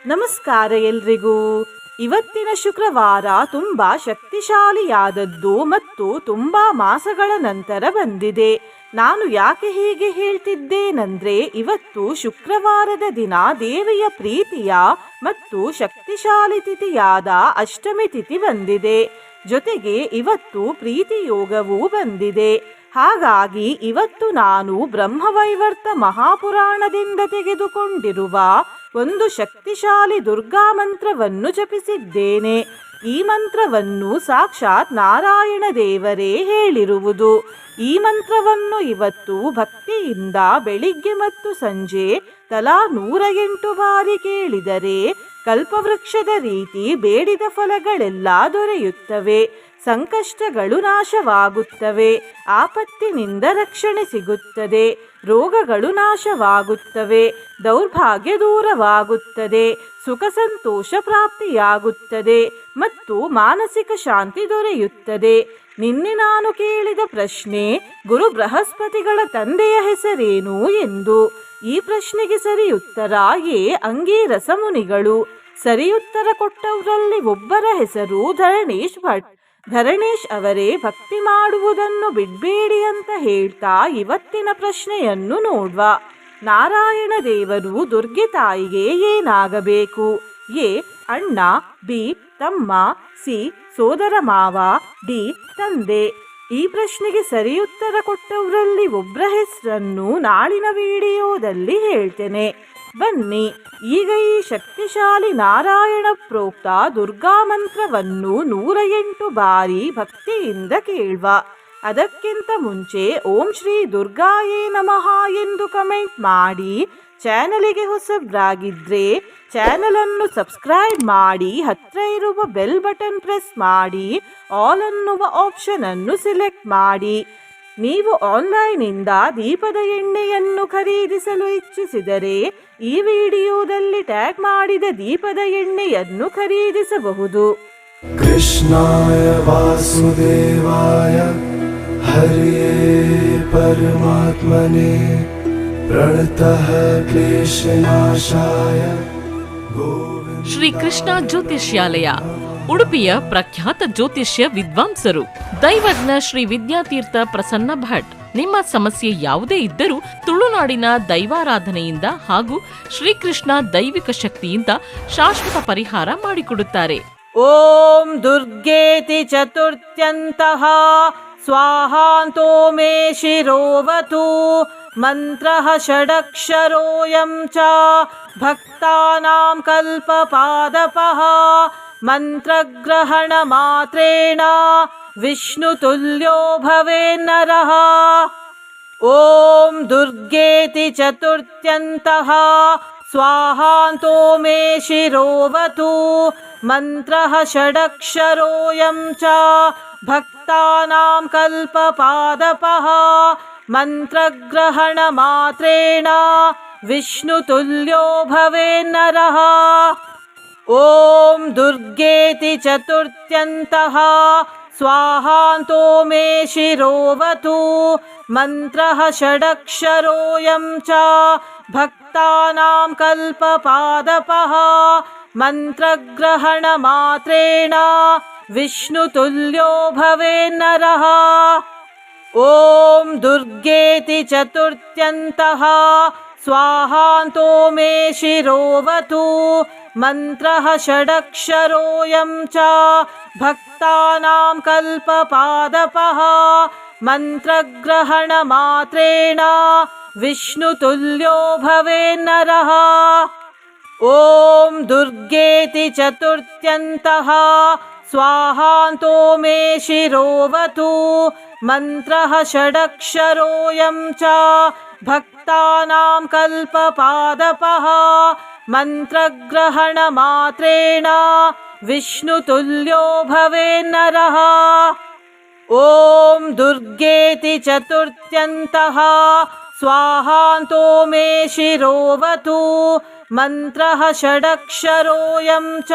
ನಮಸ್ಕಾರ ಎಲ್ರಿಗೂ. ಇವತ್ತಿನ ಶುಕ್ರವಾರ ತುಂಬಾ ಶಕ್ತಿಶಾಲಿಯಾದದ್ದು ಮತ್ತು ತುಂಬಾ ಮಾಸಗಳ ನಂತರ ಬಂದಿದೆ. ನಾನು ಯಾಕೆ ಹೀಗೆ ಹೇಳ್ತಿದ್ದೇನೆಂದ್ರೆ, ಇವತ್ತು ಶುಕ್ರವಾರದ ದಿನ ದೇವಿಯ ಪ್ರೀತಿಯ ಮತ್ತು ಶಕ್ತಿಶಾಲಿ ತಿಥಿಯಾದ ಅಷ್ಟಮಿ ತಿಥಿ ಬಂದಿದೆ. ಜೊತೆಗೆ ಇವತ್ತು ಪ್ರೀತಿ ಯೋಗವೂ ಬಂದಿದೆ. ಹಾಗಾಗಿ ಇವತ್ತು ನಾನು ಬ್ರಹ್ಮವೈವರ್ತ ಮಹಾಪುರಾಣದಿಂದ ತೆಗೆದುಕೊಂಡಿರುವ ಒಂದು ಶಕ್ತಿಶಾಲಿ ದುರ್ಗಾ ಮಂತ್ರವನ್ನು ಜಪಿಸಿದ್ದೇನೆ. ಈ ಮಂತ್ರವನ್ನು ಸಾಕ್ಷಾತ್ ನಾರಾಯಣ ದೇವರೇ ಹೇಳಿರುವುದು. ಈ ಮಂತ್ರವನ್ನು ಇವತ್ತು ಭಕ್ತಿಯಿಂದ ಬೆಳಿಗ್ಗೆ ಮತ್ತು ಸಂಜೆ ತಲಾ 108 ಬಾರಿ ಕೇಳಿದರೆ ಕಲ್ಪವೃಕ್ಷದ ರೀತಿ ಬೇಡಿದ ಫಲಗಳೆಲ್ಲ ದೊರೆಯುತ್ತವೆ. ಸಂಕಷ್ಟಗಳು ನಾಶವಾಗುತ್ತವೆ. ಆಪತ್ತಿನಿಂದ ರಕ್ಷಣೆ ಸಿಗುತ್ತದೆ. ರೋಗಗಳು ನಾಶವಾಗುತ್ತವೆ. ದೌರ್ಭಾಗ್ಯ ದೂರವಾಗುತ್ತದೆ. ಸುಖ ಸಂತೋಷ ಪ್ರಾಪ್ತಿಯಾಗುತ್ತದೆ ಮತ್ತು ಮಾನಸಿಕ ಶಾಂತಿ ದೊರೆಯುತ್ತದೆ. ನಿನ್ನೆ ನಾನು ಕೇಳಿದ ಪ್ರಶ್ನೆ, ಗುರು ಬೃಹಸ್ಪತಿಗಳ ತಂದೆಯ ಹೆಸರೇನು ಎಂದು. ಈ ಪ್ರಶ್ನೆಗೆ ಸರಿಯುತ್ತರ ಎ. ಅಂಗೀರಸ ಮುನಿಗಳು. ಸರಿಯುತ್ತರ ಕೊಟ್ಟವರಲ್ಲಿ ಒಬ್ಬರ ಹೆಸರು ಧರಣೇಶ್ ಭಟ್. ಧರಣೇಶ್ ಅವರೇ ಭಕ್ತಿ ಮಾಡುವುದನ್ನು ಬಿಡಬೇಡಿ ಅಂತ ಹೇಳ್ತಾ ಇವತ್ತಿನ ಪ್ರಶ್ನೆಯನ್ನು ನೋಡುವ. ನಾರಾಯಣ ದೇವರು ದುರ್ಗೆ ತಾಯಿಗೆ ಏನಾಗಬೇಕು? ಎ. ಅಣ್ಣ, ಬಿ. ತಮ್ಮ, ಸಿ. ಸೋದರ ಮಾವ, ಡಿ. ತಂದೆ. ಈ ಪ್ರಶ್ನೆಗೆ ಸರಿಯುತ್ತರ ಕೊಟ್ಟವರಲ್ಲಿ ಒಬ್ಬರ ಹೆಸರನ್ನು ನಾಳಿನ ವಿಡಿಯೋದಲ್ಲಿ ಹೇಳ್ತೇನೆ. ಬನ್ನಿ ಈಗ ಈ ಶಕ್ತಿಶಾಲಿ ನಾರಾಯಣ ಪ್ರೋಕ್ತ ದುರ್ಗಾ ಮಂತ್ರವನ್ನು 108 ಬಾರಿ ಭಕ್ತಿಯಿಂದ ಕೇಳುವ. ಅದಕ್ಕಿಂತ ಮುಂಚೆ ಓಂ ಶ್ರೀ ದುರ್ಗಾಯೇ ನಮಃ ಎಂದು ಕಮೆಂಟ್ ಮಾಡಿ. ಚಾನಲಿಗೆ ಹೊಸಬ್ರಾಗಿದ್ರೆ ಚಾನಲನ್ನು ಸಬ್ಸ್ಕ್ರೈಬ್ ಮಾಡಿ. ಹತ್ತಿರ ಇರುವ ಬೆಲ್ ಬಟನ್ ಪ್ರೆಸ್ ಮಾಡಿ. ಆಲ್ ಅನ್ನುವ ಆಪ್ಷನ್ ಅನ್ನು ಸಿಲೆಕ್ಟ್ ಮಾಡಿ. ನೀವು ಆನ್ಲೈನಿಂದ ದೀಪದ ಎಣ್ಣೆಯನ್ನು ಖರೀದಿಸಲು ಇಚ್ಛಿಸಿದರೆ ಈ ವಿಡಿಯೋದಲ್ಲಿ ಟ್ಯಾಗ್ ಮಾಡಿದ ದೀಪದ ಎಣ್ಣೆಯನ್ನು ಖರೀದಿಸಬಹುದು. ಕೃಷ್ಣಾಯ ವಾಸುದೇವಾಯ ಹರಿಯೇ ಪರಮಾತ್ಮನೇ ಪ್ರಣತಃ ಕ್ಲೇಶನಾಶಾಯ. ಶ್ರೀ ಕೃಷ್ಣ ಜ್ಯೋತಿಷ್ಯಾಲಯ, ಉಡುಪಿಯ ಪ್ರಖ್ಯಾತ ಜ್ಯೋತಿಷ್ಯ ವಿದ್ವಾಂಸರು, ದೈವಜ್ಞ ಶ್ರೀ ವಿದ್ಯಾತೀರ್ಥ ಪ್ರಸನ್ನ ಭಟ್. ನಿಮ್ಮ ಸಮಸ್ಯೆ ಯಾವುದೇ ಇದ್ದರೂ ತುಳುನಾಡಿನ ದೈವಾರಾಧನೆಯಿಂದ ಹಾಗೂ ಶ್ರೀಕೃಷ್ಣ ದೈವಿಕ ಶಕ್ತಿಯಿಂದ ಶಾಶ್ವತ ಪರಿಹಾರ ಮಾಡಿಕೊಡುತ್ತಾರೆ. ಓಂ ದುರ್ಗೇತಿ ಚತುರ್ಥ್ಯಂತಃ ಸ್ವಾಹಾಂತೋ ಮೇ ಶಿರೋವತು. ಮಂತ್ರಃ ಷಡಕ್ಷರೋಯಂ ಚ ಭಕ್ತಾನಾಂ ಕಲ್ಪಪಾದಪಃ. ಮಂತ್ರಗ್ರಹಣ ಮಾತ್ರೇಣ ವಿಷ್ಣು ತುಲ್ಯೋ ಭವೇನ್ನರಃ. ಓಂ ದುರ್ಗೇತಿ ಚತುರ್ಥ್ಯಂತಃ ಸ್ವಾಹಾಂತೋ ಮೇ ಶಿರೋವತು. ಮಂತ್ರಃ ಷಡಕ್ಷರೋಯಂ ಚ ಭಕ್ತಾನಾಂ ಕಲ್ಪಪಾದಪಃ. ಮಂತ್ರಗ್ರಹಣ ಮಾತ್ರೇಣ ವಿಷ್ಣು ತುಲ್ಯೋ ಭವೇನ್ನರಃ. ಓಂ ದುರ್ಗೇತಿ ಚತುರ್ಥ್ಯಂತಃ ಸ್ವಾಹಾಂತೋ ಮೇ ಶಿರೋವತು. ಮಂತ್ರಃ ಷಡಕ್ಷರೋಯಂ ಚ ಭಕ್ತಾನಾಂ ಕಲ್ಪಪಾದಪಃ. ಮಂತ್ರಗ್ರಹಣ ಮಾತ್ರೇಣ ವಿಷ್ಣು ತುಲ್ಯೋ ಭವೇನ್ನರಃ. ಓಂ ದುರ್ಗೇತಿ ಚತುರ್ಥ್ಯಂತಃ ಸ್ವಾಹಾಂತೋ ಮೇ ಶಿರೋವತು. ಮಂತ್ರಃ ಷಡಕ್ಷರೋಯಂ ಚ ಭಕ್ತಾನಾಂ ಕಲ್ಪಪಾದಪಃ. ಮಂತ್ರಗ್ರಹಣ ಮಾತ್ರೇಣ ವಿಷ್ಣು ತುಲ್ಯೋ ಭವೇನ್ನರಃ. ಓಂ ದುರ್ಗೇತಿ ಚತುರ್ಥ್ಯಂತಃ ಸ್ವಾಹಾಂತೋ ಮೇ ಶಿರೋವತು. ಮಂತ್ರಃ ಷಡಕ್ಷರೋಯಂ ಚ ಭಕ್ತಾನಾಂ ಕಲ್ಪಪಾದಪಃ. ಮಂತ್ರಗ್ರಹಣ ಮಾತ್ರೇಣ ವಿಷ್ಣು ತುಲ್ಯೋ ಭವೇನ್ನರಃ. ಓಂ ದುರ್ಗೇತಿ ಚತುರ್ಥ್ಯಂತಃ ಸ್ವಾಹಾಂತೋ ಮೇ ಶಿರೋವತು. ಮಂತ್ರಃ ಷಡಕ್ಷರೋಯಂ ಚ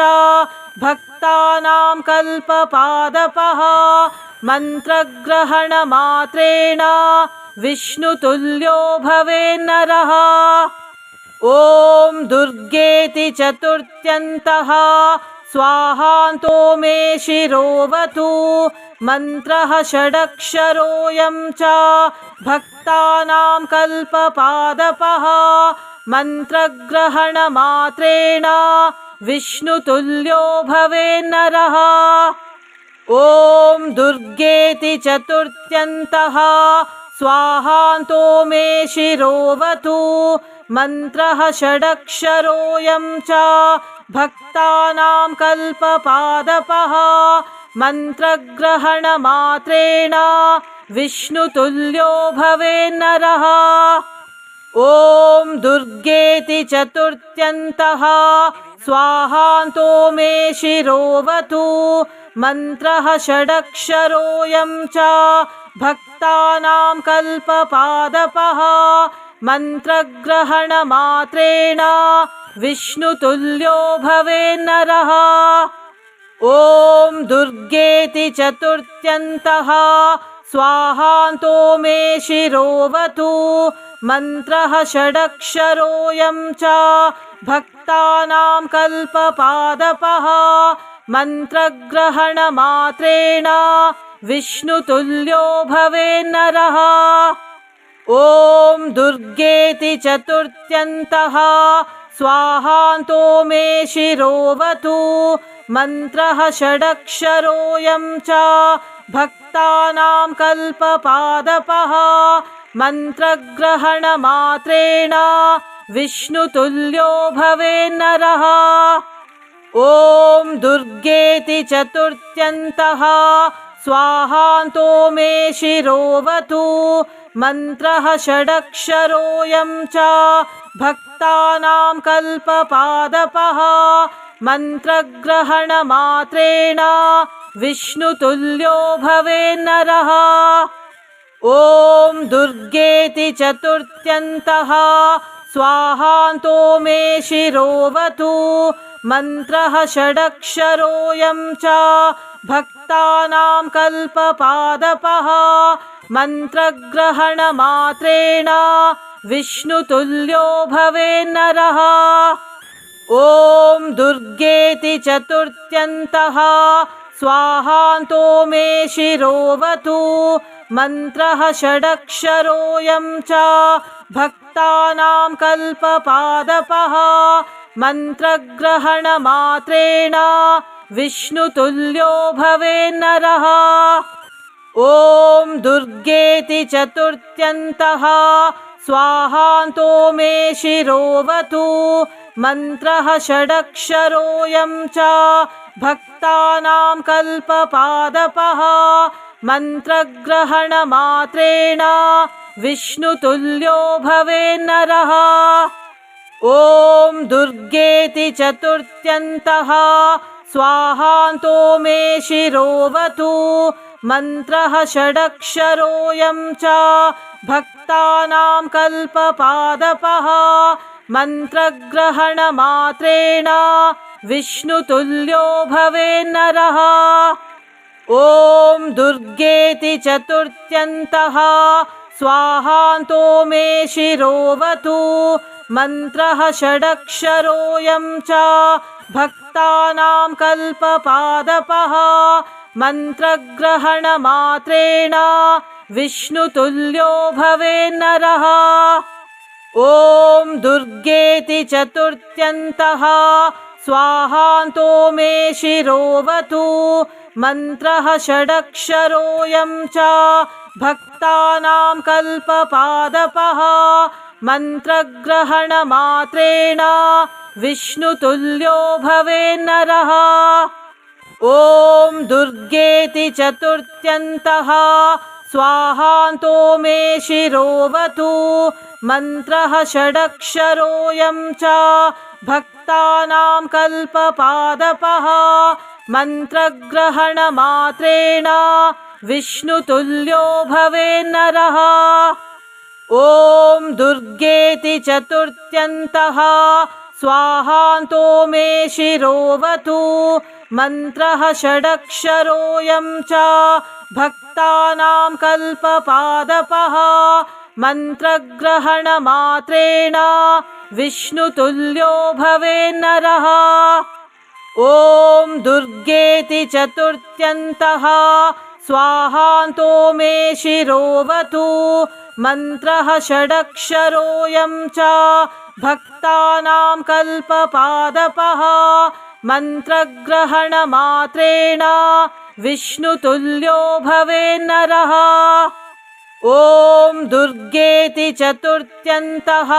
ಭಕ್ತಾನಾಂ ಕಲ್ಪಪಾದಪಃ. ಮಂತ್ರಗ್ರಹಣ ಮಾತ್ರೇಣ ವಿಷ್ಣು ತುಲ್ಯೋ ಭವೇನ್ನರಃ. ॐ दुर्गेति चतुर्थ्यन्तः स्वाहान्तो मे शिरोवतु मन्त्रः षडक्षरोऽयं च भक्तानां कल्पपादपः मन्त्रग्रहणमात्रेण विष्णुतुल्यो भवेन्नरः। ॐ दुर्गेति चतुर्थ्यन्तः स्वाहान्तो मे शिरोवतु मन्त्रः षडक्षरोऽयं च भक्तानां कल्पपादपः मन्त्रग्रहणमात्रेण विष्णुतुल्यो भवेन्नरः। ॐ दुर्गेति चतुर्थ्यन्तः स्वाहान्तो मे शिरोवतु मन्त्रः षडक्षरोऽयं च भक्तानां कल्पपादपः मन्त्रग्रहणमात्रेण विष्णुतुल्यो भवेन्नरः। ॐ दुर्गेति चतुर्थ्यन्तः स्वाहान्तो मे शिरोवतु मन्त्रः षडक्षरोऽयं च भक्तानां कल्पपादपः मन्त्रग्रहणमात्रेण विष्णुतुल्यो भवेन्नरः। ॐ दुर्गेति चतुर्थ्यन्तः स्वाहान्तो मे शिरोवतु मन्त्रः षडक्षरोऽयं च भक्तानां कल्पपादपः मन्त्रग्रहणमात्रेण विष्णुतुल्यो भवेन्नरः। ॐ दुर्गेति चतुर्थ्यन्तः स्वाहान्तो मे शिरोवतु मन्त्रः षडक्षरोऽयं च भक्तानां कल्पपादपः मन्त्रग्रहणमात्रेण विष्णुतुल्यो भवेन्नरः। ॐ दुर्गेति चतुर्थ्यन्तः स्वाहान्तो मे शिरोवतु मन्त्रः षडक्षरोऽयं च भक्तानां कल्पपादपः मन्त्रग्रहणमात्रेण विष्णुतुल्यो भवेन्नरः। ॐ दुर्गेति चतुर्थ्यन्तः स्वाहान्तो मे शिरोवतु मन्त्रः षडक्षरोऽयं च भक्तानां कल्पपादपः मन्त्रग्रहणमात्रेण विष्णुतुल्यो भवेन्नरः। ॐ दुर्गेति चतुर्थ्यन्तः स्वाहान्तो मे शिरोवतु मन्त्रः षडक्षरोऽयं च भक्तानां कल्पपादपः मन्त्रग्रहणमात्रेण विष्णुतुल्यो भवेन्नरः। ॐ दुर्गेति चतुर्थ्यन्तः स्वाहान्तो मे शिरोवतु मन्त्रः षडक्षरोऽयं च भक्तानां कल्पपादपः मन्त्रग्रहणमात्रेण विष्णुतुल्यो भवेन्नरः। ॐ दुर्गेति चतुर्थ्यन्तः स्वाहान्तो मे शिरोवतु मन्त्रः षडक्षरोऽयं च भक्तानां कल्पपादपः मन्त्रग्रहणमात्रेण विष्णुतुल्यो भवेन्नरः। ॐ दुर्गेति चतुर्थ्यन्तः स्वाहान्तो मे शिरोवतु मन्त्रः षडक्षरोऽयं च भक्तानां कल्पपादपः मन्त्रग्रहणमात्रेण विष्णुतुल्यो भवेन्नरः। ॐ दुर्गेति चतुर्थ्यन्तः स्वाहान्तो मे शिरोवतु मन्त्रः षडक्षरोऽयं च भक्तानां कल्पपादपः मन्त्रग्रहणमात्रेण विष्णुतुल्यो भवेन्नरः। ॐ दुर्गेति चतुर्थ्यन्तः स्वाहान्तो मे शिरोवतु मन्त्रः षडक्षरोऽयं च भक्तानां कल्पपादपः मन्त्रग्रहणमात्रेण विष्णुतुल्यो भवेन्नरः। ॐ दुर्गेति चतुर्थ्यन्तः स्वाहान्तो मे शिरोवतु। मन्त्रः षडक्षरोऽयं च भक्तानां कल्पपादपः। मन्त्रग्रहणमात्रेण विष्णुतुल्यो भवेन्नरः। ॐ दुर्गेति चतुर्थ्यन्तः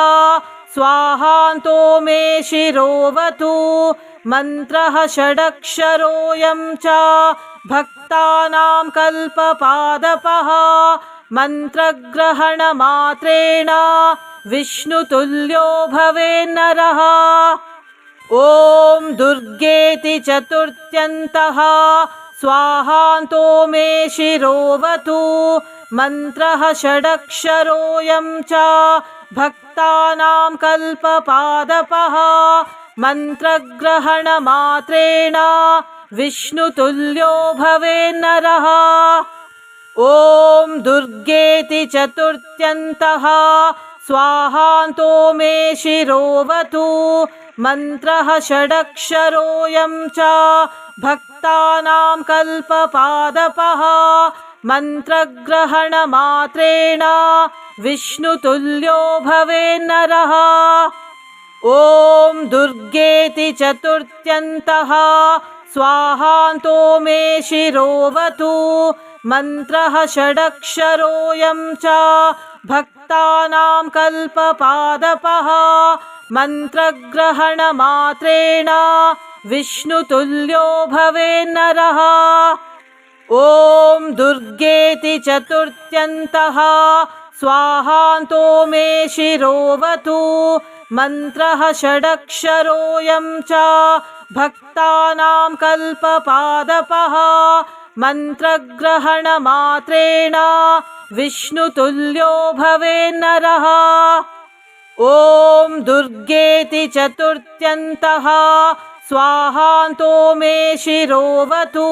स्वाहान्तो मे शिरोवतु। मन्त्रः षडक्षरोऽयं च भक्तानां कल्पपादपः। मन्त्रग्रहणमात्रेण विष्णुतुल्यो भवेन्नरः। ॐ दुर्गेति चतुर्थ्यन्तः स्वाहान्तो मे शिरोवतु। मन्त्रः षडक्षरोऽयं च भक्तानां कल्पपादपः। मन्त्रग्रहणमात्रेण विष्णुतुल्यो भवेन्नरः। ॐ दुर्गेति चतुर्थ्यन्तः स्वाहान्तो मे शिरोवतु। मन्त्रः षडक्षरोऽयं च भक्तानां कल्पपादपः। मन्त्रग्रहणमात्रेण विष्णुतुल्यो भवेन्नरः। ॐ दुर्गेति चतुर्थ्यन्तः स्वाहान्तो मे शिरोवतु। मन्त्रः षडक्षरोऽयं च भक्तानां कल्पपादपः। मन्त्रग्रहणमात्रेण विष्णुतुल्यो भवेन्नरः। ॐ दुर्गेति चतुर्थ्यन्तः स्वाहान्तो मे शिरोवतु। मन्त्रः षडक्षरोऽयं च भक्तानां कल्पपादपः। मन्त्रग्रहणमात्रेण विष्णुतुल्यो भवेन्नरः। ॐ दुर्गेति चतुर्थ्यन्तः स्वाहान्तो मे शिरोवतु।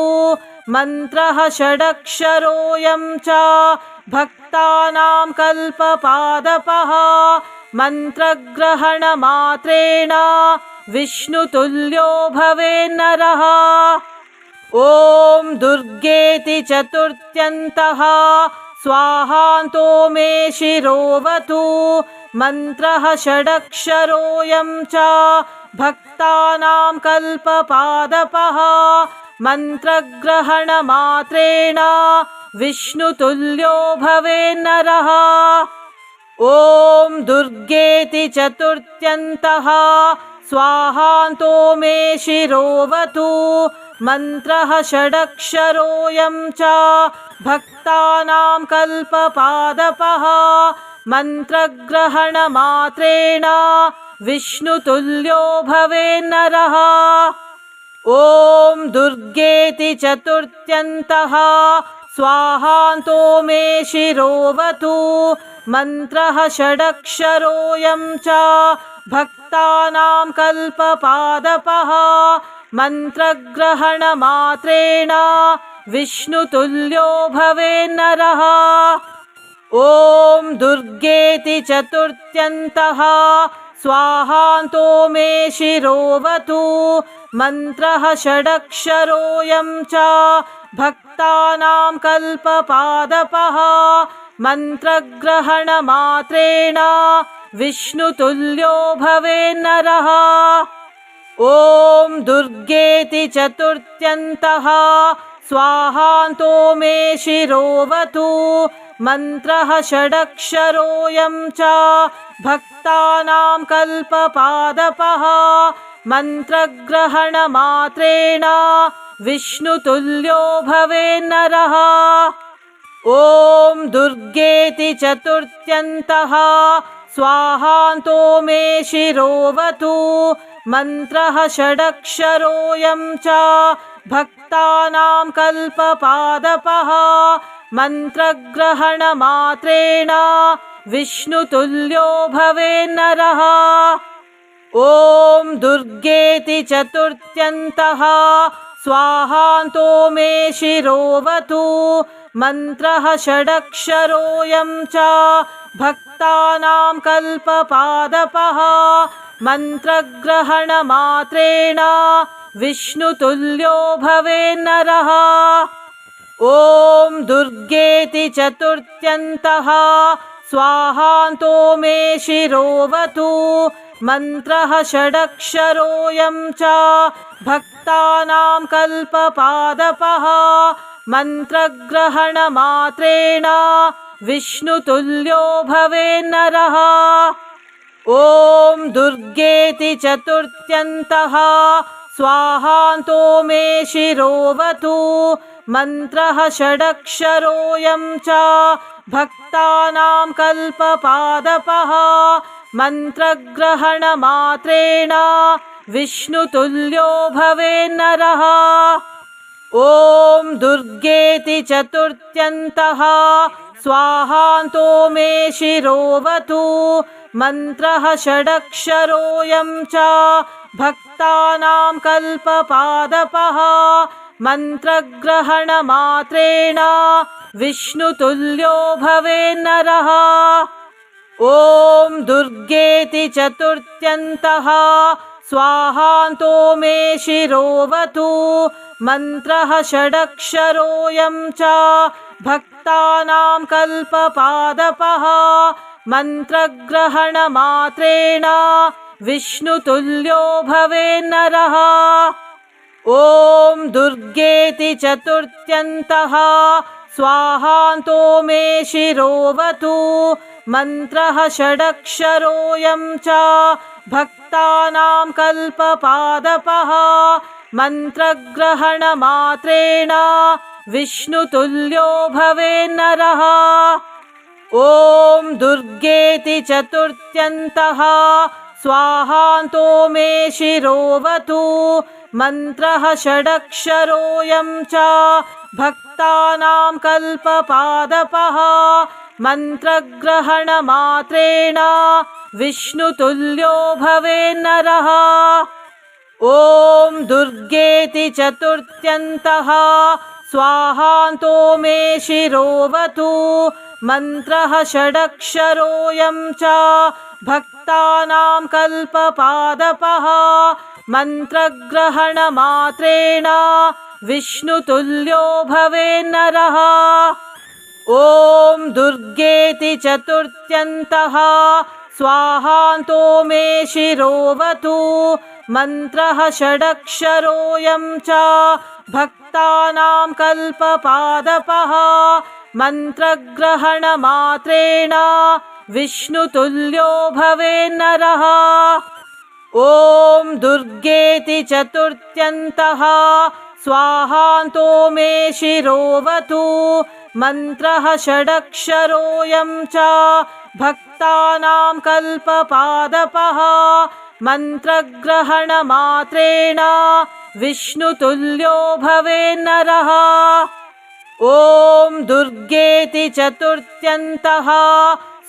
मन्त्रः षडक्षरोऽयं च भक्तानां कल्पपादपः। मन्त्रग्रहणमात्रेण विष्णुतुल्यो भवेन्नरः। ॐ दुर्गेति चतुर्थ्यन्तः स्वाहान्तो मे शिरोवतु। मन्त्रः षडक्षरोऽयं च भक्तानां कल्पपादपः। मन्त्रग्रहणमात्रेण विष्णुतुल्यो भवेन्नरः। ॐ दुर्गेति चतुर्थ्यन्तः स्वाहान्तो मे शिरोवतु। मन्त्रः षडक्षरोऽयं च भक्तानां कल्पपादपः। मन्त्रग्रहणमात्रेण विष्णुतुल्यो भवेन्नरः। ॐ दुर्गेति चतुर्थ्यन्तः स्वाहान्तो मे शिरोवतु। मन्त्रः षडक्षरोऽयं च भक्तानां कल्पपादपः। मन्त्रग्रहणमात्रेण विष्णुतुल्यो भवेन्नरः। ॐ दुर्गेति चतुर्थ्यन्तः स्वाहान्तो मे शिरोवतु। मन्त्रः षडक्षरोऽयं च भक्तानां कल्पपादपः। मन्त्रग्रहणमात्रेण विष्णुतुल्यो भवेन्नरः। ॐ दुर्गेति चतुर्थ्यन्तः स्वाहान्तो मे शिरोवतु। मन्त्रः षडक्षरोऽयं च भक्तानां कल्पपादपः। मन्त्रग्रहणमात्रेण विष्णुतुल्यो भवेन्नरः। ॐ दुर्गेति चतुर्थ्यन्तः स्वाहान्तो मे शिरोवतु। मन्त्रः षडक्षरोऽयं च भक्तानां कल्पपादपः। मन्त्रग्रहणमात्रेण विष्णुतुल्यो भवेन्नरः। ॐ दुर्गेति चतुर्थ्यन्तः स्वाहान्तो मे शिरोवतु। मन्त्रः षडक्षरोऽयं च भक्तानां भक्तानां कल्पपादपः मन्त्रग्रहणमात्रेण विष्णुतुल्यो भवेन्नरः। ॐ दुर्गेति चतुर्थ्यन्तः स्वाहान्तो मे शिरोवतु। मन्त्रः षडक्षरोऽयं च भक्तानां कल्पपादपः मन्त्रग्रहणमात्रेण विष्णुतुल्यो भवेन्नरः। ॐ दुर्गेति चतुर्थ्यन्तः स्वाहान्तो मे शिरोवतु। मन्त्रः षडक्षरोऽयं च भक्तानां कल्पपादपः मन्त्रग्रहणमात्रेण विष्णुतुल्यो भवेन्नरः। ॐ दुर्गेति चतुर्थ्यन्तः स्वाहान्तो मे शिरोवतु। मन्त्रः षडक्षरोऽयं च भक्तानां कल्पपादपः मन्त्रग्रहणमात्रेण विष्णुतुल्यो भवेन्नरः। ॐ दुर्गेति चतुर्थ्यन्तः स्वाहान्तो मे शिरोवतु। मन्त्रः षडक्षरोऽयं च भक्तानां कल्पपादपः मन्त्रग्रहणमात्रेण विष्णुतुल्यो भवेन्नरः। ॐ दुर्गेति चतुर्थ्यन्तः स्वाहान्तो मे शिरोवतु। मन्त्रः षडक्षरोऽयं च भक्तानां कल्पपादपः मन्त्रग्रहणमात्रेण विष्णुतुल्यो भवेन्नरः। ॐ दुर्गेति चतुर्थ्यन्तः स्वाहान्तो मे शिरोवतु। मन्त्रः षडक्षरोऽयं च भक्तानां कल्पपादपः मन्त्रग्रहणमात्रेण विष्णुतुल्यो भवेन्नरः। ॐ दुर्गेति चतुर्थ्यन्तः स्वाहान्तो मे शिरोवतु। मन्त्रः षडक्षरोऽयं च भक्तानां कल्पपादपः मन्त्रग्रहणमात्रेण विष्णुतुल्यो भवेन्नरः। ॐ दुर्गेति चतुर्थ्यन्तः स्वाहान्तो मे शिरोवतु। मन्त्रः षडक्षरोऽयं च भक्तानां कल्पपादपः मन्त्रग्रहणमात्रेण विष्णुतुल्यो भवेन्नरः। ॐ दुर्गेति चतुर्थ्यन्तः स्वाहान्तो मे शिरोवतु। मन्त्रः षडक्षरोऽयं च भक्तानां कल्पपादपः मन्त्रग्रहणमात्रेण विष्णुतुल्यो भवेन्नरः। ॐ दुर्गेति चतुर्थ्यन्तः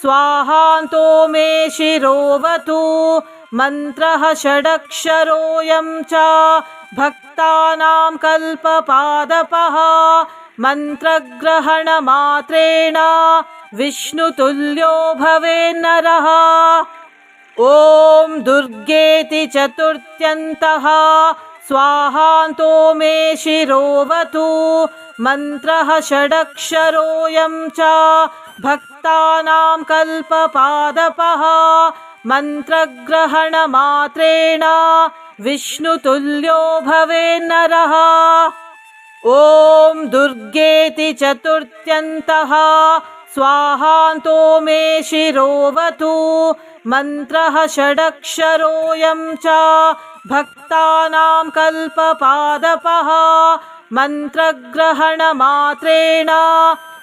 स्वाहान्तो मे शिरोवतु। मन्त्रः षडक्षरोऽयं च भक्तानां कल्पपादपः मन्त्रग्रहणमात्रेण विष्णुतुल्यो भवेन्नरः। ॐ दुर्गेति चतुर्थ्यन्तः स्वाहान्तो मे शिरोवतु। मन्त्रः षडक्षरोऽयं च भक्तानां कल्पपादपः मन्त्रग्रहणमात्रेण विष्णुतुल्यो भवेन्नरः। ॐ दुर्गेति चतुर्थ्यन्तः स्वाहान्तो मे शिरोवतु। मन्त्रः षडक्षरोऽयं च भक्तानां कल्पपादपः मन्त्रग्रहणमात्रेण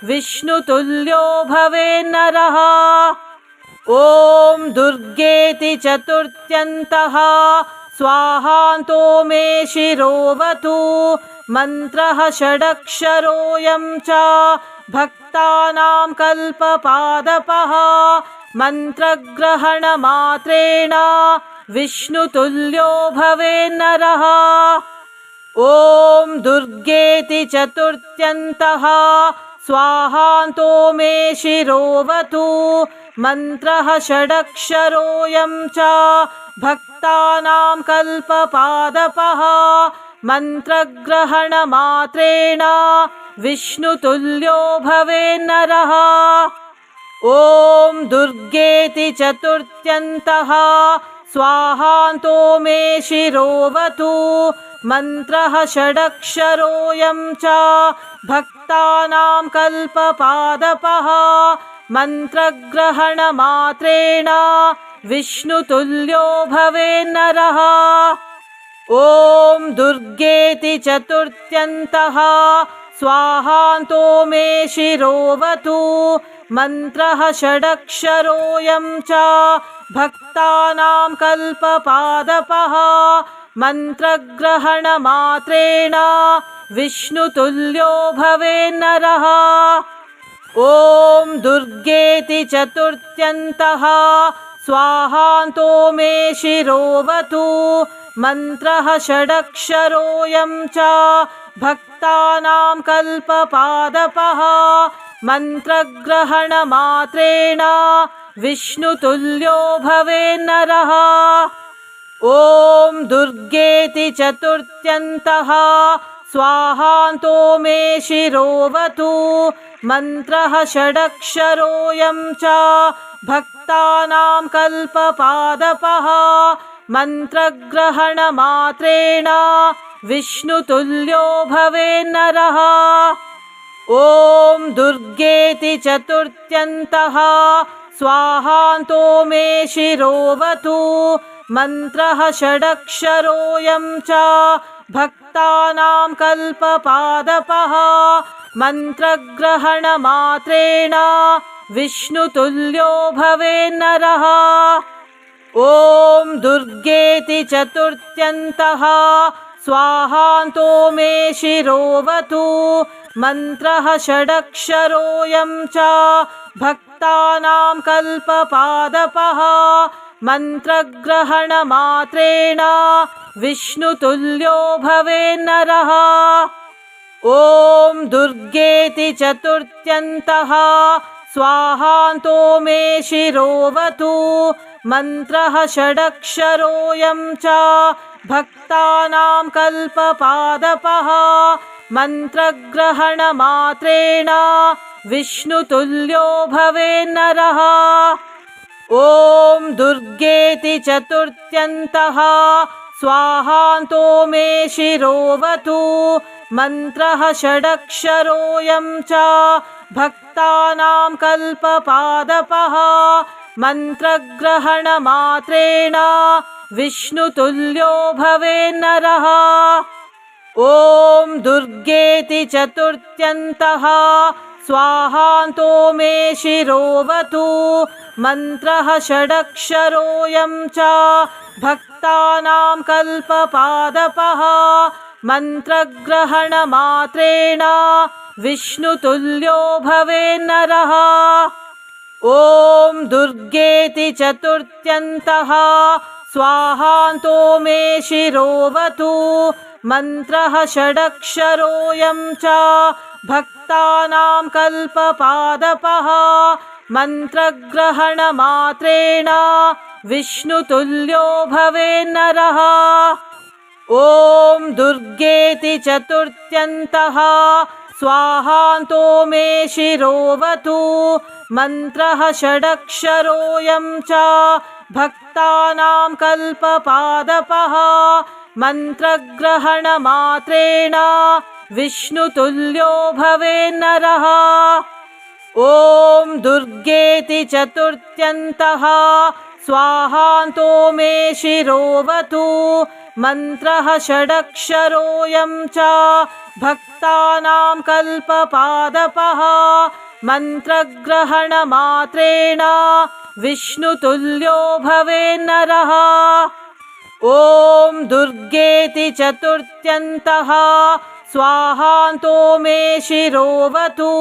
विष्णुतुल्यो भवेन्नरः। ॐ दुर्गेति चतुर्थ्यन्तः स्वाहान्तो मे शिरोवतु। मन्त्रः षडक्षरोऽयं च भक्तानां कल्पपादपः मन्त्रग्रहणमात्रेण विष्णुतुल्यो भवेन्नरः। ॐ दुर्गेति चतुर्थ्यन्तः स्वाहान्तो मे शिरोवतु। मन्त्रः षडक्षरोऽयं च भक्तानां कल्पपादपः मन्त्रग्रहणमात्रेण विष्णुतुल्यो भवेन्नरः। ॐ दुर्गेति चतुर्थ्यन्तः स्वाहान्तो मे शिरोवतु मन्त्रः षडक्षरोऽयं च भक्तानां कल्पपादपः मन्त्रग्रहणमात्रेण विष्णुतुल्यो भवेन्नरः। ॐ दुर्गेति चतुर्थ्यन्तः स्वाहान्तो मे शिरोवतु मन्त्रः षडक्षरोऽयं च भक्तानां कल्पपादपः मन्त्रग्रहणमात्रेण विष्णुतुल्यो भवेन्नरः। ॐ दुर्गेति चतुर्थ्यन्तः स्वाहान्तो मे शिरोवतु मन्त्रः षडक्षरोऽयं च भक्तानां कल्पपादपः मन्त्रग्रहणमात्रेण विष्णुतुल्यो भवेन्नरः। ॐ दुर्गेति चतुर्थ्यन्तः स्वाहान्तो मे शिरोवतु मन्त्रः षडक्षरोऽयं च भक्तानां कल्पपादपः मन्त्रग्रहणमात्रेण विष्णुतुल्यो भवेन्नरः। ॐ दुर्गेति चतुर्थ्यन्तः स्वाहान्तो मे शिरोवतु मन्त्रः षडक्षरोऽयं च भक्तानां कल्पपादपः मन्त्रग्रहणमात्रेण विष्णुतुल्यो भवेन्नरः। ॐ दुर्गेति चतुर्थ्यन्तः स्वाहान्तो मे शिरोवतु मन्त्रः षडक्षरोऽयं च भक्तानां कल्पपादपः मन्त्रग्रहणमात्रेण विष्णुतुल्यो भवेन्नरः। ॐ दुर्गेति चतुर्थ्यन्तः स्वाहान्तो मे शिरोवतु मन्त्रः षडक्षरोऽयं च भक्तानां कल्पपादपः मन्त्रग्रहणमात्रेण विष्णुतुल्यो भवेन्नरः। ॐ दुर्गेति चतुर्थ्यन्तः स्वाहान्तो मे शिरोवतु मन्त्रः षडक्षरोऽयं च भक्तानां कल्पपादपः मन्त्रग्रहणमात्रेण विष्णुतुल्यो भवेन्नरः। ॐ दुर्गेति चतुर्थ्यन्तः स्वाहान्तो मे शिरोवतु मन्त्रः षडक्षरोऽयं च भक्तानां कल्पपादपः मन्त्रग्रहणमात्रेण विष्णुतुल्यो भवेन्नरः। ॐ दुर्गेति चतुर्थ्यन्तः स्वाहान्तो मे शिरोवतु मन्त्रः षडक्षरोऽयं च भक्तानां कल्पपादपः मन्त्रग्रहणमात्रेण विष्णुतुल्यो भवेन्नरः। ॐ दुर्गेति चतुर्थ्यन्तः स्वाहान्तो मे शिरोवतु मन्त्रः षडक्षरोऽयं च भक्तानां कल्पपादपः मन्त्रग्रहणमात्रेण विष्णुतुल्यो भवेन्नरः। ॐ दुर्गेति चतुर्थ्यन्तः स्वाहान्तो मे शिरोवतु मन्त्रः षडक्षरोऽयं च भक्तानां कल्पपादपः मन्त्रग्रहणमात्रेण विष्णुतुल्यो भवेन्नरः। ॐ दुर्गेति चतुर्थ्यन्तः स्वाहान्तो मे शिरोवतु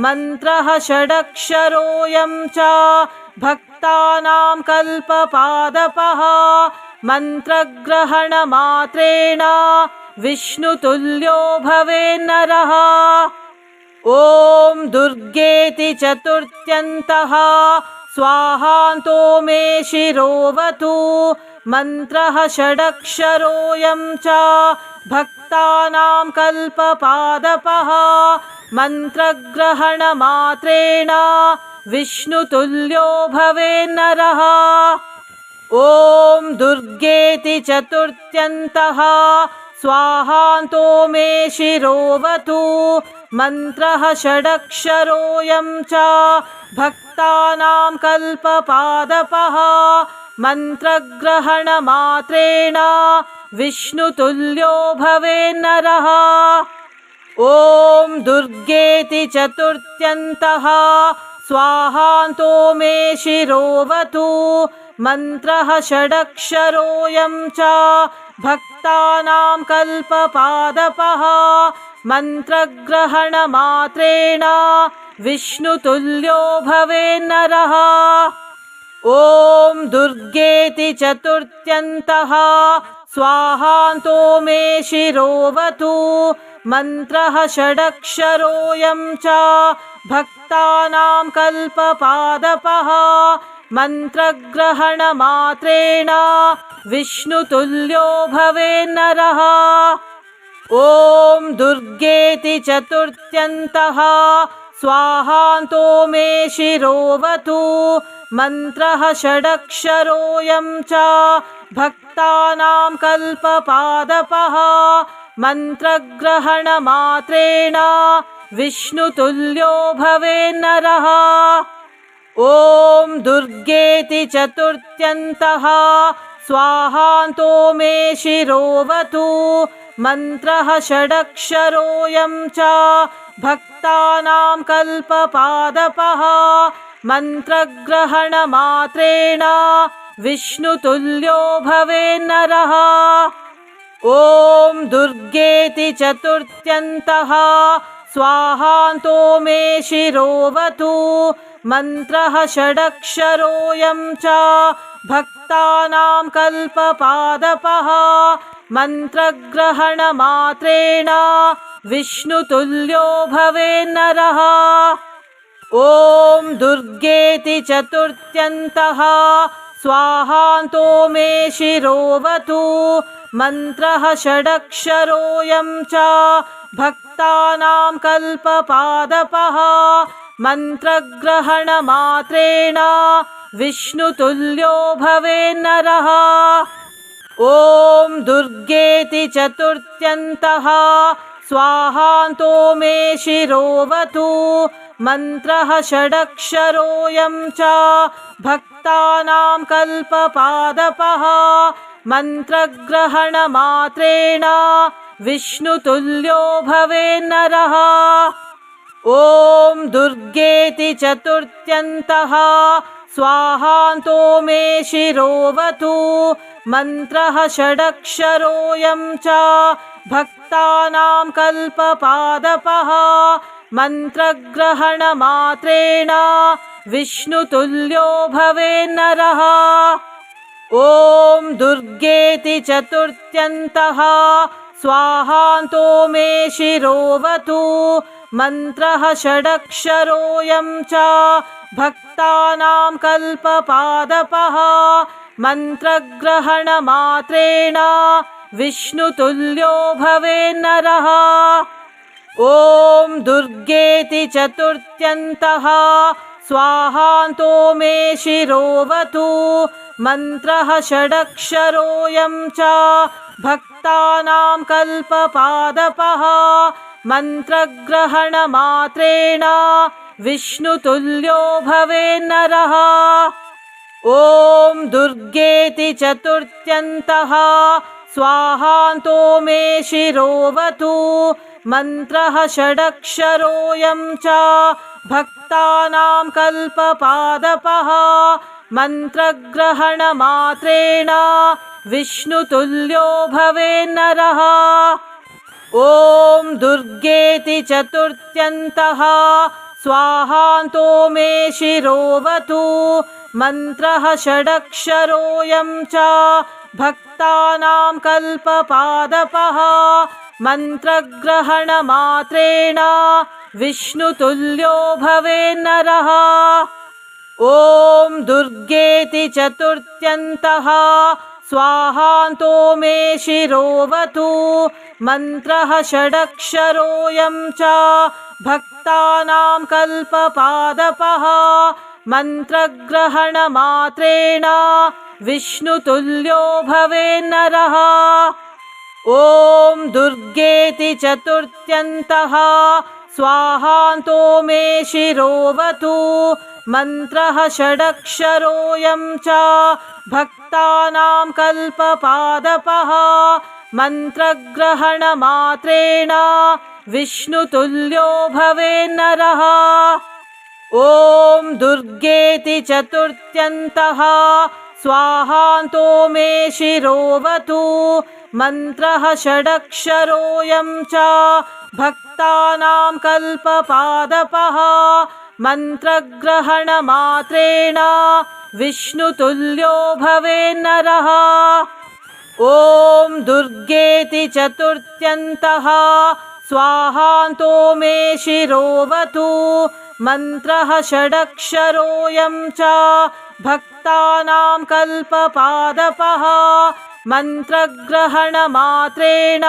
मन्त्रः षडक्षरोऽयं च भक्तानां कल्पपादपः मन्त्रग्रहणमात्रेण विष्णुतुल्यो भवेन्नरः। ॐ दुर्गेति चतुर्थ्यन्तः स्वाहान्तो मे शिरोवतु मन्त्रः षडक्षरोऽयं च भक्तानां कल्पपादपः मन्त्रग्रहणमात्रेण विष्णुतुल्यो भवेन्नरः। ॐ दुर्गेति चतुर्थ्यन्तः स्वाहान्तो मे शिरोवतु मन्त्रः षडक्षरोऽयं च भक्तानां कल्पपादपः मन्त्रग्रहणमात्रेण विष्णुतुल्यो भवेन्नरः। ॐ दुर्गेति चतुर्थ्यन्तः स्वाहान्तो मे शिरोवतु मन्त्रः षडक्षरोऽयं च भक्तानां कल्पपादपः मन्त्रग्रहणमात्रेण विष्णुतुल्यो भवेन्नरः। ॐ दुर्गेति चतुर्थ्यन्तः स्वाहान्तो मे शिरोवतु मन्त्रः षडक्षरोऽयं च भक्तानां कल्पपादपः मन्त्रग्रहणमात्रेण विष्णुतुल्यो भवेन्नरः। ॐ दुर्गेति चतुर्थ्यन्तः स्वाहान्तो मे शिरोवतु मन्त्रः षडक्षरोऽयं च भक्तानां कल्पपादपः मन्त्रग्रहणमात्रेण विष्णुतुल्यो भवेन्नरः। ॐ दुर्गेति चतुर्थ्यन्तः स्वाहान्तो मे शिरोवतु मन्त्रः षडक्षरोऽयं च भक्तानां कल्पपादपः मन्त्रग्रहणमात्रेण विष्णुतुल्यो भवेन्नरः। ॐ दुर्गेति चतुर्थ्यन्तः स्वाहान्तो मे शिरोवतु मन्त्रः षडक्षरोऽयं च भक्तानां कल्पपादपः मन्त्रग्रहणमात्रेण विष्णुतुल्यो भवेन्नरः। ॐ दुर्गेति चतुर्थ्यन्तः स्वाहान्तो मे शिरोवतु मन्त्रः षडक्षरोऽयं च भक्तानां कल्पपादपः मन्त्रग्रहणमात्रेण विष्णुतुल्यो भवेन्नरः। ॐ दुर्गेति चतुर्थ्यन्तः स्वाहान्तो मे शिरोवतु मन्त्रः षडक्षरोऽयं च भक्तानां कल्पपादपः मन्त्रग्रहणमात्रेण विष्णुतुल्यो भवेन्नरः। ॐ दुर्गेति चतुर्थ्यन्तः स्वाहान्तो मे शिरोवतु मन्त्रः षडक्षरोऽयं च भक्तानां कल्पपादपः मन्त्रग्रहणमात्रेण विष्णुतुल्यो भवेन्नरः। ॐ दुर्गेति चतुर्थ्यन्तः स्वाहान्तो मे शिरोवतु मन्त्रः षडक्षरोऽयं च भक्तानां कल्पपादपः मन्त्रग्रहणमात्रेण विष्णुतुल्यो भवेन्नरः। ॐ दुर्गेति चतुर्थ्यन्तः स्वाहान्तो मे शिरोवतु मन्त्रः षडक्षरोऽयं च भक्तानां कल्पपादपः मन्त्रग्रहणमात्रेण विष्णुतुल्यो भवेन्नरः। ॐ दुर्गेति चतुर्थ्यन्तः स्वाहान्तो मे शिरोवतु मन्त्रः षडक्षरोऽयं च भक्तानां कल्पपादपः मन्त्रग्रहणमात्रेण विष्णुतुल्यो भवेन्नरः। ॐ दुर्गेति चतुर्थ्यन्तः स्वाहान्तो मे शिरोवतु मन्त्रः षडक्षरोऽयं च भक्तानां कल्पपादपः मन्त्रग्रहणमात्रेण विष्णुतुल्यो भवेन्नरः। ॐ दुर्गेति चतुर्थ्यन्तः स्वाहान्तो मे शिरोवतु मन्त्रः षडक्षरोऽयं च भक्तानां कल्पपादपः मन्त्रग्रहणमात्रेण विष्णुतुल्यो भवेन्नरः। ॐ दुर्गेति चतुर्थ्यन्तः स्वाहान्तो मे शिरोवतु मन्त्रः षडक्षरोऽयं च भक्तानां कल्पपादपः मन्त्रग्रहणमात्रेण विष्णुतुल्यो भवेन्नरः। ॐ दुर्गेति चतुर्थ्यन्तः स्वाहान्तो मे शिरोवतु मन्त्रः षडक्षरोऽयं च भक्तानां कल्पपादपः मन्त्रग्रहणमात्रेण विष्णुतुल्यो भवेन्नरः। ॐ दुर्गेति चतुर्थ्यन्तः स्वाहान्तो मे शिरोवतु मन्त्रः षडक्षरोऽयं च भक्तानां कल्पपादपः मन्त्रग्रहणमात्रेण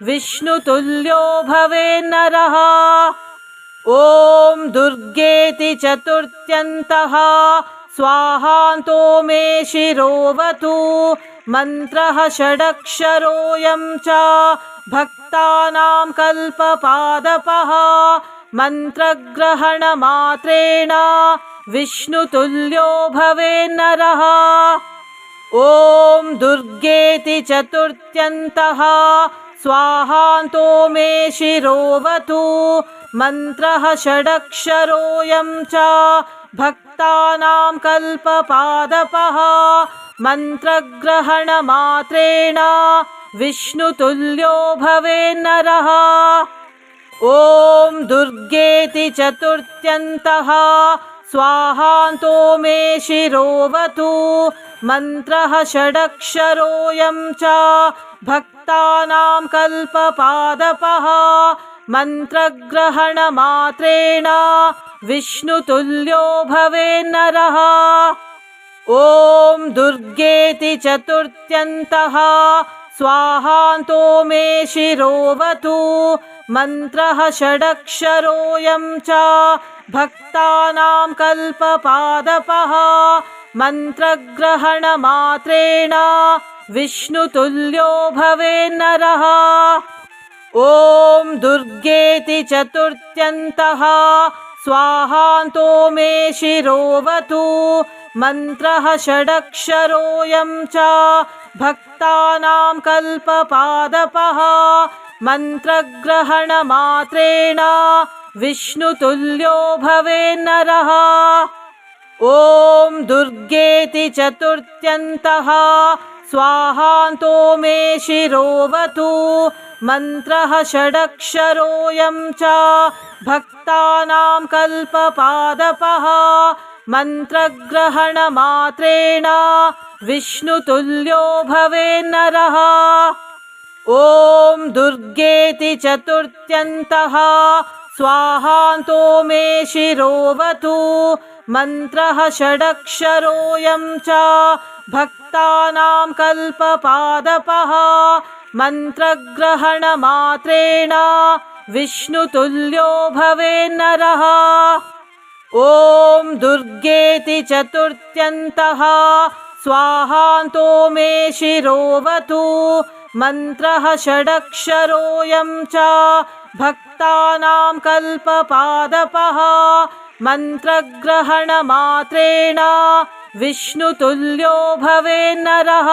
विष्णुतुल्यो भवेन्नरः। ॐ दुर्गेति चतुर्थ्यन्तः स्वाहान्तो मे शिरोवतु मन्त्रः षडक्षरोऽयं च भक्तानां कल्पपादपः मन्त्रग्रहणमात्रेण विष्णुतुल्यो भवेन्नरः। ॐ दुर्गेति चतुर्थ्यन्तः स्वाहान्तो मे शिरोवतु मन्त्रः षडक्षरोऽयं च भक्तानां कल्पपादपः मन्त्रग्रहणमात्रेण विष्णुतुल्यो भवेन्नरः। ॐ दुर्गेति चतुर्थ्यन्तः स्वाहान्तो मे शिरोवतु मन्त्रः षडक्षरोऽयं च भक्तानां कल्पपादपः मन्त्रग्रहणमात्रेण विष्णुतुल्यो भवेन्नरः। ॐ दुर्गेति चतुर्थ्यन्तः स्वाहान्तो मे शिरोवतु मन्त्रः षडक्षरोऽयं च भक्तानां कल्पपादपः मन्त्रग्रहणमात्रेण विष्णुतुल्यो भवेन्नरः। ॐ दुर्गेति चतुर्थ्यन्तः स्वाहान्तो मे शिरोवतु मन्त्रः षडक्षरोऽयं च भक्तानां कल्पपादपः मन्त्रग्रहणमात्रेण विष्णुतुल्यो भवेन्नरः। ॐ दुर्गेति चतुर्थ्यन्तः स्वाहान्तो मे शिरोवतु मन्त्रः षडक्षरोऽयं च भक्तानां कल्पपादपः मन्त्रग्रहणमात्रेण विष्णुतुल्यो भवेन्नरः। ॐ दुर्गेति चतुर्थ्यन्तः स्वाहान्तो मे शिरोवतु मन्त्रः षडक्षरोऽयं च भक्तानां कल्पपादपः मन्त्रग्रहणमात्रेण विष्णुतुल्यो भवेन्नरः। ॐ दुर्गेति चतुर्थ्यन्तः स्वाहान्तो मे शिरोवतु मन्त्रः षडक्षरोऽयं च भक्तानां कल्पपादपः मन्त्रग्रहणमात्रेण विष्णुतुल्यो भवेन्नरः।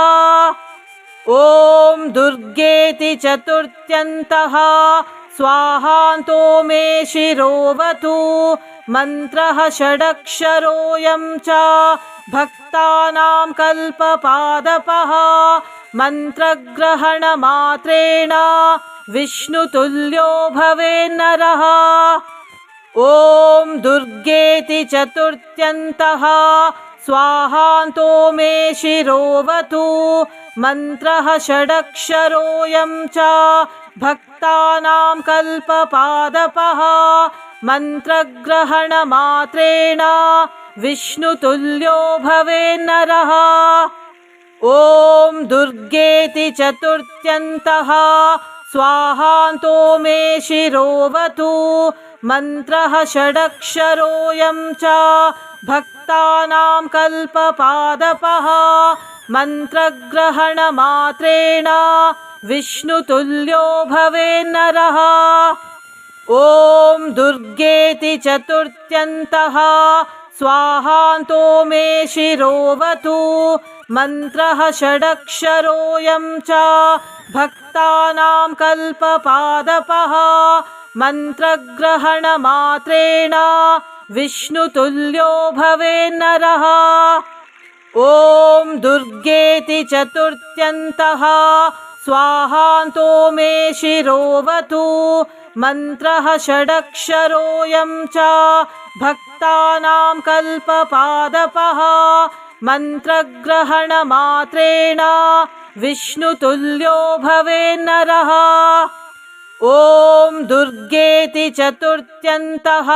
ॐ दुर्गेति चतुर्थ्यन्तः स्वाहान्तो मे शिरोवतु मन्त्रः षडक्षरोऽयं च भक्तानां कल्पपादपः मन्त्रग्रहणमात्रेण विष्णुतुल्यो भवेन्नरः। ॐ दुर्गेति चतुर्थ्यन्तः स्वाहान्तो मे शिरोवतु मन्त्रः षडक्षरोऽयं च भक्तानां कल्पपादपः मन्त्रग्रहणमात्रेण विष्णुतुल्यो भवेन्नरः। ॐ दुर्गेति चतुर्थ्यन्तः स्वाहान्तो मे शिरोवतु। मन्त्रः षडक्षरोऽयं च भक्तानां कल्पपादपः। मन्त्रग्रहणमात्रेण विष्णुतुल्यो भवेन्नरः। ॐ दुर्गेति चतुर्थ्यन्तः स्वाहान्तो मे शिरोवतु। मन्त्रः षडक्षरोऽयं च भक्तानां कल्पपादपः। मन्त्रग्रहणमात्रेण विष्णुतुल्यो भवेन्नरः। ॐ दुर्गेति चतुर्थ्यन्तः स्वाहान्तो मे शिरोवतु। मन्त्रः षडक्षरोऽयं च भक्तानां कल्पपादपः। मन्त्रग्रहणमात्रेण विष्णुतुल्यो भवेन्नरः। ॐ दुर्गेति चतुर्थ्यन्तः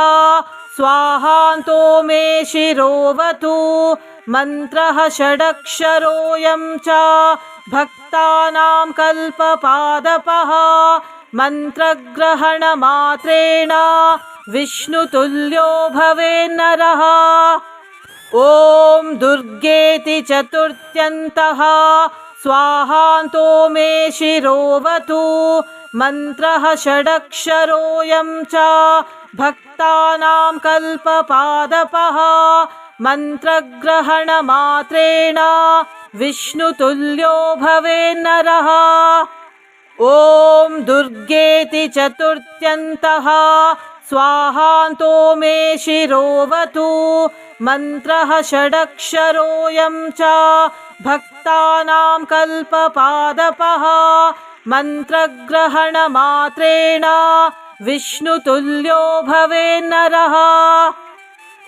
स्वाहान्तो मे शिरोवतु। मन्त्रः षडक्षरोऽयं च भक्तानां कल्पपादपः। मन्त्रग्रहणमात्रेण विष्णुतुल्यो भवेन्नरः। ॐ दुर्गेति चतुर्थ्यन्तः स्वाहान्तो मे शिरोवतु। मन्त्रः षडक्षरोऽयं च भक्तानां कल्पपादपः। मन्त्रग्रहणमात्रेण विष्णुतुल्यो भवेन्नरः। ॐ दुर्गेति चतुर्थ्यन्तः स्वाहान्तो मे शिरोवतु। मन्त्रः षडक्षरोऽयं च भक्तानां कल्पपादपः। मन्त्रग्रहणमात्रेण विष्णुतुल्यो भवेन्नरः।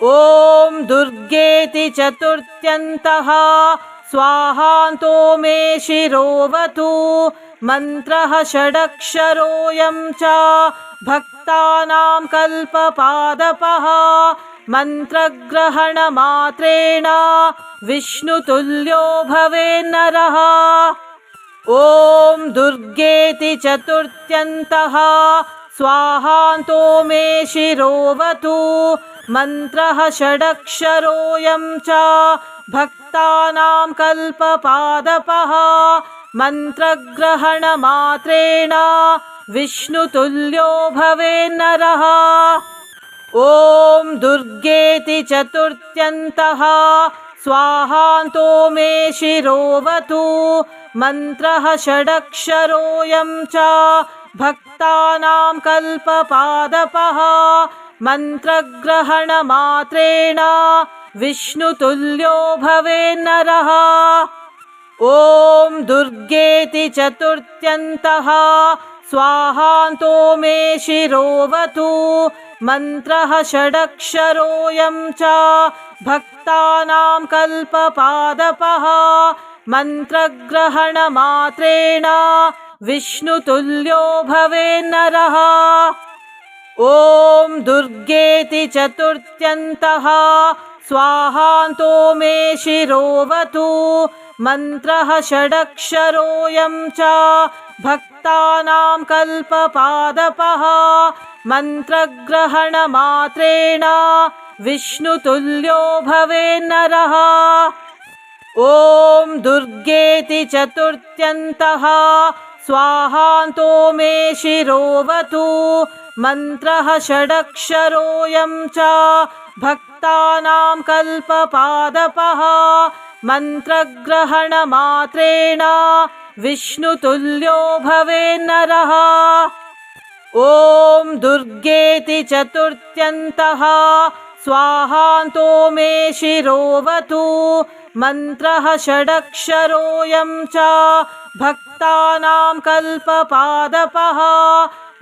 ॐ दुर्गेति चतुर्थ्यन्तः स्वाहान्तो मे शिरोवतु। मन्त्रः षडक्षरोऽयं च भक्तानां कल्पपादपः। मन्त्रग्रहणमात्रेण विष्णुतुल्यो भवेन्नरः। ॐ दुर्गेति चतुर्थ्यन्तः स्वाहान्तो मे शिरोवतु। मन्त्रः षडक्षरोऽयं च भक्तानां कल्पपादपः। मन्त्रग्रहणमात्रेण विष्णुतुल्यो भवेन्नरः। ॐ दुर्गेति चतुर्थ्यन्तः स्वाहान्तो मे शिरोवतु। मन्त्रः षडक्षरोऽयं च भक्तानां कल्पपादपः। मन्त्रग्रहणमात्रेण विष्णुतुल्यो भवेन्नरः। ॐ दुर्गेति चतुर्थ्यन्तः स्वाहान्तो मे शिरोवतु। मन्त्रः षडक्षरोऽयं च भक्तानां कल्पपादपः। मन्त्रग्रहणमात्रेण विष्णुतुल्यो भवेन्नरः। ॐ दुर्गेति चतुर्थ्यन्तः स्वाहान्तो मे शिरोवतु। मन्त्रः षडक्षरोऽयं च भक्तानां कल्पपादपः। मन्त्रग्रहणमात्रेण विष्णुतुल्यो भवेन्नरः। ॐ दुर्गेति चतुर्थ्यन्तः स्वाहान्तो मे शिरोवतु। मन्त्रः षडक्षरोऽयं च भक्तानां कल्पपादपः। मन्त्रग्रहणमात्रेण विष्णुतुल्यो भवेन्नरः। ॐ दुर्गेति चतुर्थ्यन्तः स्वाहान्तो मे शिरोवतु। मन्त्रः षडक्षरोऽयं च भक्तानां कल्पपादपः।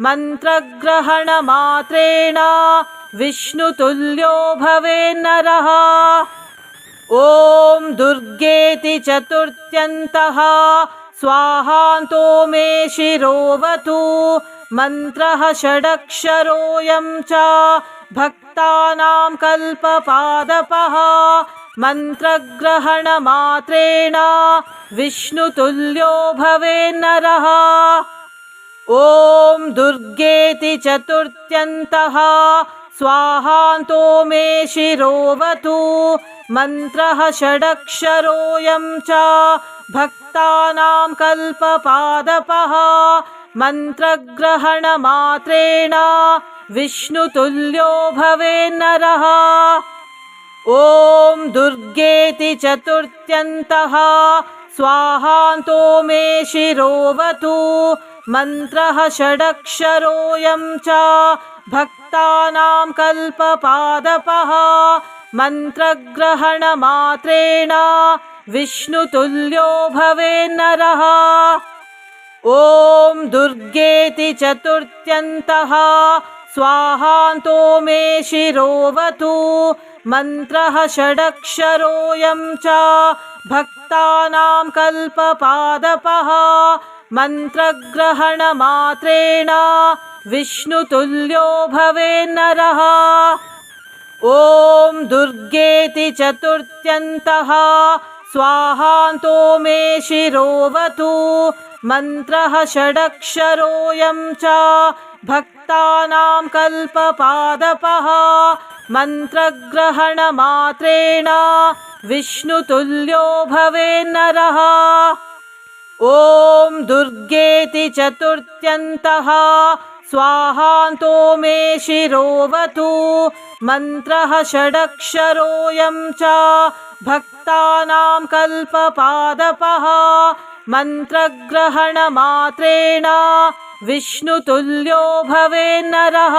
मन्त्रग्रहणमात्रेण विष्णुतुल्यो भवेन्नरः। ॐ दुर्गेति चतुर्थ्यन्तः स्वाहान्तो मे शिरोवतु। मन्त्रः षडक्षरोऽयं च भक्तानां कल्पपादपः मन्त्रग्रहणमात्रेण विष्णुतुल्यो भवेन्नरः। ॐ दुर्गेति चतुर्थ्यन्तः स्वाहान्तो मे शिरोवतु मन्त्रः षडक्षरोऽयं च भक्तानां कल्पपादपः मन्त्रग्रहणमात्रेण विष्णुतुल्यो भवेन्नरः। ॐ दुर्गेति चतुर्थ्यन्तः स्वाहान्तो मे शिरोवतु मन्त्रः षडक्षरोऽयं च भक्तानां कल्पपादपः मन्त्रग्रहणमात्रेण विष्णुतुल्यो भवेन्नरः। ॐ दुर्गेति चतुर्थ्यन्तः स्वाहान्तो मे शिरोवतु मन्त्रः षडक्षरोऽयं च भक्तानां कल्पपादपः मन्त्रग्रहणमात्रेण विष्णुतुल्यो भवेन्नरः। ॐ दुर्गेति चतुर्थ्यन्तः स्वाहान्तो मे शिरोवतु मन्त्रः षडक्षरोऽयं च भक्तानां कल्पपादपः मन्त्रग्रहणमात्रेण विष्णुतुल्यो भवेन्नरः। ॐ दुर्गेति चतुर्थ्यन्तः स्वाहान्तो मे शिरोवतु मन्त्रः षडक्षरोऽयं च भक्तानां कल्पपादपः मन्त्रग्रहणमात्रेण विष्णुतुल्यो भवेन्नरः।